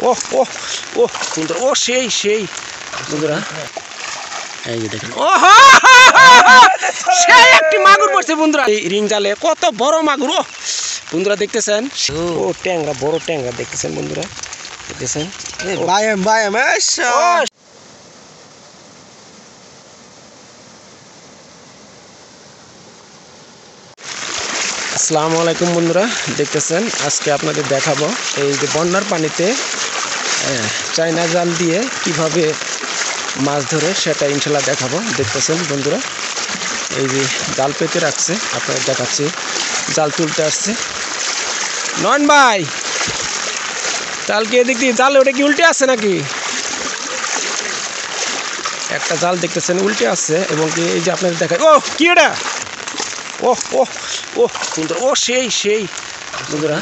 ওহ ওহ ওহ বন্ধুরা, ও সেই সেই বন্ধুরা, এই যে দেখেন, ও সেই একটি মাগুর পড়ছে বন্ধুরা এই রিং জালে। কত বড় মাগুর! ও বন্ধুরা দেখতেছেন, ও ট্যাংরা, বড় ট্যাংরা দেখতেছেন বন্ধুরা, দেখতেছেন। আসসালামু আলাইকুম বন্ধুরা, দেখতেছেন আজকে আপনাদের দেখাবো এই যে বন্যার পানিতে চায়না জাল দিয়ে কিভাবে মাছ ধরে সেটা ইনশাল্লাহ দেখাবো। দেখতেছেন বন্ধুরা, এই যে জাল পেতে রাখছে, আপনাদের দেখাচ্ছি। জাল তুলতে আসছে নয়ন ভাই, জাল কি এদিক দিয়ে? জাল ওটা কি উল্টে আছে নাকি? একটা জাল দেখতেছেন উল্টে আছে, এবং কি এই যে আপনাদের দেখায়, ও কি এটা, ওহ ওহ ওহ বন্ধুরা, ও সেই সেই বন্ধুরা,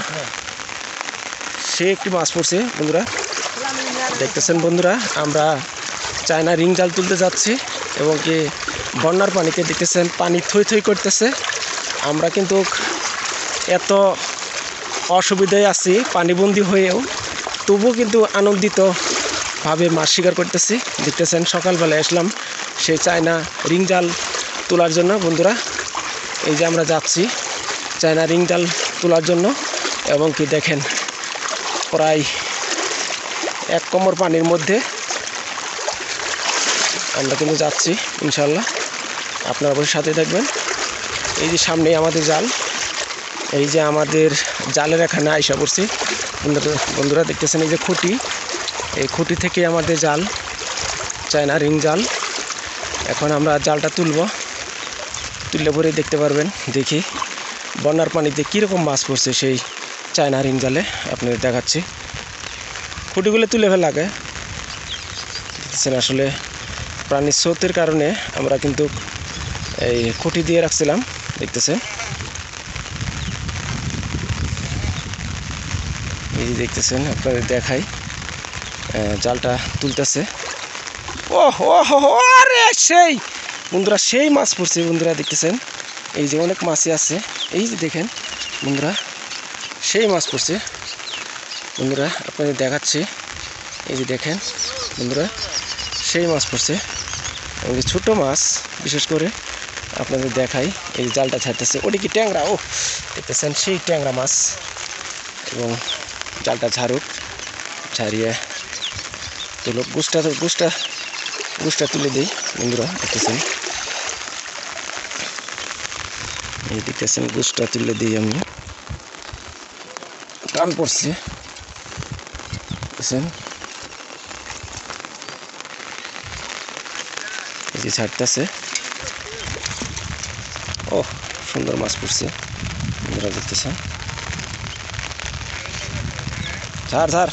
সে একটি মাছ পড়ছে বন্ধুরা। দেখতেছেন বন্ধুরা, আমরা চায়না রিং জাল তুলতে যাচ্ছি, এবং কি বন্যার পানিতে দেখতেছেন পানি থই থই করতেছে। আমরা কিন্তু এত অসুবিধায় আছি পানিবন্দী হয়েও, তবুও কিন্তু আনন্দিতভাবে মাছ শিকার করতেছি। দেখতেছেন সকালবেলায় আসলাম সেই চায়না রিং জাল তোলার জন্য বন্ধুরা। এই যে আমরা যাচ্ছি চায়না রিং জাল তোলার জন্য, এবং কি দেখেন প্রায় এক কোমর পানির মধ্যে আমরা কিন্তু যাচ্ছি ইনশাল্লাহ। আপনারা অবশ্যই সাথে থাকবেন। এই যে সামনেই আমাদের জাল, এই যে আমাদের জালের এখানে আইসা পড়ছি বন্ধুরা। দেখতেছেন এই যে খুঁটি, এই খুঁটি থেকে আমাদের জাল, চায়না রিং জাল। এখন আমরা জালটা তুললে পরে দেখতে পারবেন। দেখি বন্যার পানিতে কীরকম মাছ পড়ছে সেই চায়না রিং জালে, আপনাদের দেখাচ্ছি। খুঁটিগুলো তুলে ফেলা আগে, দেখছেন আসলে প্রাণীর স্রোতের কারণে আমরা কিন্তু এই খুঁটি দিয়ে রাখছিলাম। দেখতেছেন এই যে দেখতেছেন, আপনাদের দেখাই, জালটা তুলতেছে। ও আরে সেই বন্ধুরা, সেই মাছ পড়ছে বন্ধুরা। দেখতেছেন এই যে অনেক মাছই আছে, এই যে দেখেন বন্ধুরা, সেই মাছ পড়ছে বন্ধুরা। আপনাদের দেখাচ্ছি, এই যে দেখেন বন্ধুরা, সেই মাছ পড়ছে, এবং যে ছোটো মাছ বিশেষ করে আপনাদের দেখাই। এই জালটা ছাড়তেছে, ওটি কি ট্যাংরা? ও দেখতেছেন সেই ট্যাংরা মাছ, এবং জালটা ছাড়িয়ে তুলো, গুষ্টা তুলে দিই বন্ধুরা। দেখতেছেন এই দেখতেছেন গুষ্টা তুলে দিই আমি, টান পড়ছে দেখছেন, এই যে ছাড়তেছে। ও সুন্দর মাছ পড়ছে বন্ধুরা, দেখতেছেন। ছাড়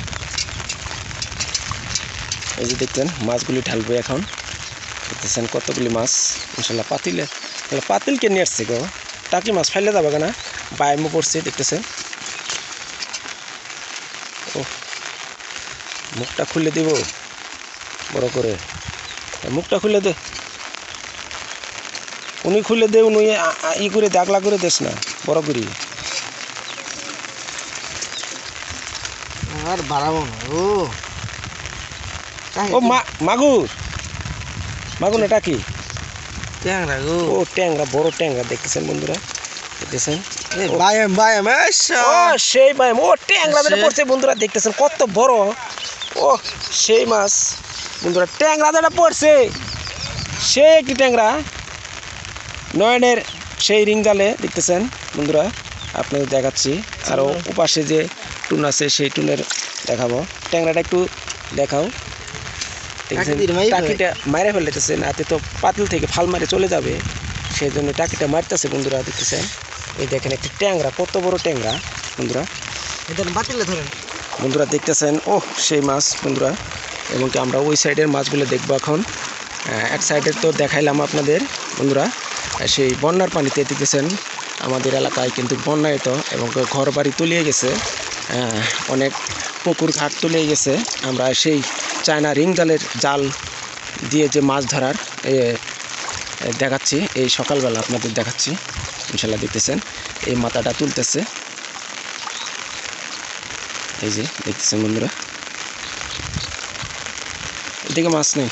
এই যে দেখতেন মাছগুলি ঢালবে এখন। দেখতেছেন কতগুলি মাছ ইনশাল্লাহ পাতিলকে নিয়ে আসছে গো, টাকি মাছ ফাইলে যাবে না, বাইমও পড়ছে। দেখতেছেন ও, মুখটা খুলে দেব বড় করে, মুখটা খুলে দে, উনি খুলে দে, উনি ই করে দাগলা করে দেস না বড় করি, আর বাড়াবো না। ও মাগুর না টাকি, ট্যাংরা গো, ও ট্যাংরা, বড় ট্যাংরা। দেখতেছেন বন্ধুরা, দেখতেছেন ও সেই বাইম, ও ট্যাংরা যেটা পড়ছে বন্ধুরা। দেখতেছেন কত বড়, ও সেই মাছ বন্ধুরা, ট্যাংরা যেটা পড়ছে সেই একটি ট্যাংরা নয়নের সেই রিং জালে। দেখতেছেন বন্ধুরা, আপনাদের দেখাচ্ছি। আরও উপাশে যে টুন আছে সেই টুনের দেখাবো। ট্যাংরাটা একটু দেখাও। দেখছেন টাকিটা মারে ফেলতেছে, নাতে তো পাতিল থেকে ফাল মারে চলে যাবে, সেই জন্য টাকিটা মারতেছে বন্ধুরা। দেখতেছেন এই দেখেন একটি ট্যাংরা, কত বড় ট্যাংরা বন্ধুরা, বাতিলে ধরেন বন্ধুরা। দেখতেছেন ও সেই মাছ বন্ধুরা, এবং কি আমরা ওই সাইডের মাছগুলো দেখবো এখন। এক সাইডের তো দেখাইলাম আপনাদের বন্ধুরা, সেই বন্যার পানিতে। দেখতেছেন আমাদের এলাকায় কিন্তু বন্যায়িত, এবং ঘর বাড়ি তলিয়ে গেছে, অনেক পুকুর ঘাট তলিয়ে গেছে। আমরা সেই চায়না রিং জাল দিয়ে যে মাছ ধরার দেখাচ্ছি, এই সকালবেলা আপনাদের দেখাচ্ছি ইনশাল্লাহ। দেখতেছেন এই মাথাটা তুলতেছে, এই যে দেখতেছেন বন্ধুরা, এদিকে মাছ নেই,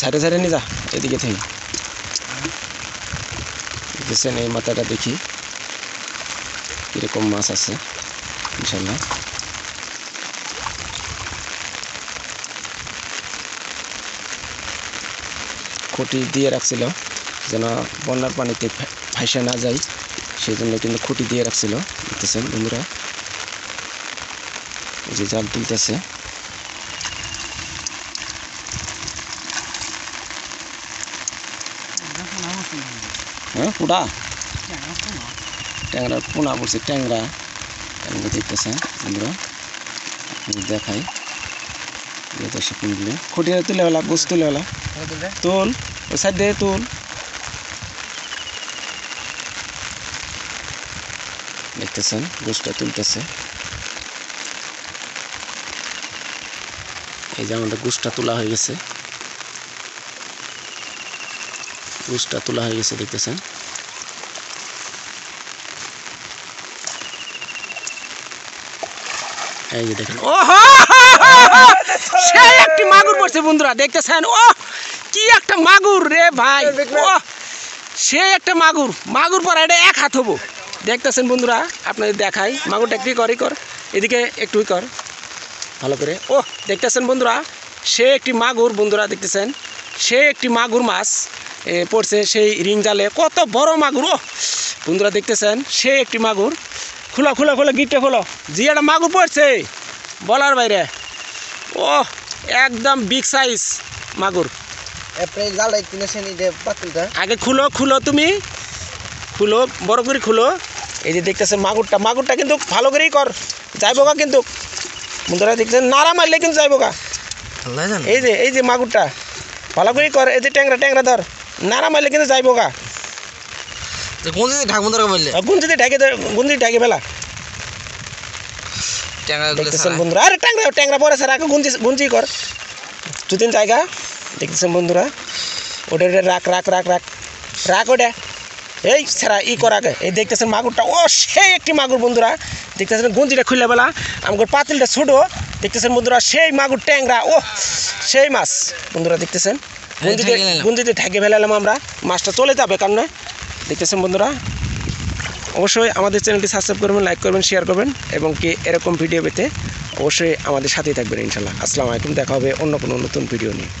সাইডে সাইডে নিয়ে যা, এদিকে থেকে দেখছেন। এই মাথাটা দেখি কীরকম মাছ আছে ইনশাল্লাহ। খুঁটি দিয়ে রাখছিল যেন বন্যার পানিতে ভাসে না যায়, সেই জন্য কিন্তু খুঁটি দিয়ে রাখছিল। দেখতেছেন বন্ধুরা, এই যে জাল তুলতেছে। হ্যাঁ পুরা ট্যাংরার পোনা পড়ছে, ট্যাংরা দেখতেছেন বন্ধুরা, দেখাই দর্শক মিলে। খুঁটিয়ে তুলে বেলা, গোছ তুলে বেলা, তুল ওই সাইড দিয়ে তুল। দেখতেছেন গোছটা তুলতেছে। এই যে আমাদের গোছটা তোলা হয়ে গেছে, গোছটা তোলা হয়ে গেছে দেখতেছেন। এই যে দেখেন, ও সেই একটি মাগুর পড়ছে বন্ধুরা, দেখতেছেন। ও কি একটা মাগুর রে ভাই, ও সেই একটা মাগুর, মাগুর পর এটা এক হাত হবো। দেখতেছেন বন্ধুরা, আপনাদের দেখাই মাগুরটা একটু কর, এদিকে একটুই কর ভালো করে। ও দেখতেছেন বন্ধুরা, সে একটি মাগুর বন্ধুরা, দেখতেছেন সে একটি মাগুর মাছ পড়ছে সেই রিং জালে, কত বড় মাগুর। ও বন্ধুরা দেখতেছেন, সে একটি মাগুর। খোলা খোলা খোলা গিটটা খোলো, জি একটা মাগুর পড়ছে বলার বাইরে। ও একদম বিগ সাইজ মাগুর। আগে খুলো খুলো, তুমি খুলো, বড় করে খুলো। এই যে দেখতেছেন মাগুরটা, মাগুরটা কিন্তু ভালো করেই কর, যাইব গা কিন্তু বন্ধুরা। দেখতেছেন নাড়া মারলে কিন্তু যাইব গা। এই যে মাগুরটা ভালো করেই কর। এই যে ট্যাংরা ট্যাংরা ধর, নাড়া মারলে কিন্তু যাইব গা। গুঞ্জি ঢাকে ফেলা। দেখতেছেন বন্ধুরা, আরে ট্যাংরা ট্যাংরা পরে স্যার আগে গুঞ্জি কর দুদিন জায়গা। দেখতেছেন বন্ধুরা, ওটা রাখ রাখ রাখ রাখ রাখ ওটা, এই স্যারা ই কর আগে। এই দেখতেছেন মাগুরটা, ও সেই একটি মাগুর বন্ধুরা। দেখতেছেন গুঞ্জিটা খুললে বেলা, আমার পাতিলটা ছোটো। দেখতেছেন বন্ধুরা, সেই মাগুর ট্যাংরা, ও সেই মাছ বন্ধুরা। দেখতেছেন গুঞ্জিতে ঢাকে ফেলালাম আমরা, মাছটা চলে যাবে কারণ। দেখতেছেন বন্ধুরা, অবশ্যই আমাদের চ্যানেলটি সাবস্ক্রাইব করবেন, লাইক করবেন, শেয়ার করবেন এবং কি এরকম ভিডিও পেতে অবশ্যই আমাদের সাথেই থাকবেন ইনশাল্লাহ। আসসালামু আলাইকুম, দেখা হবে অন্য কোনো নতুন ভিডিও নিয়ে।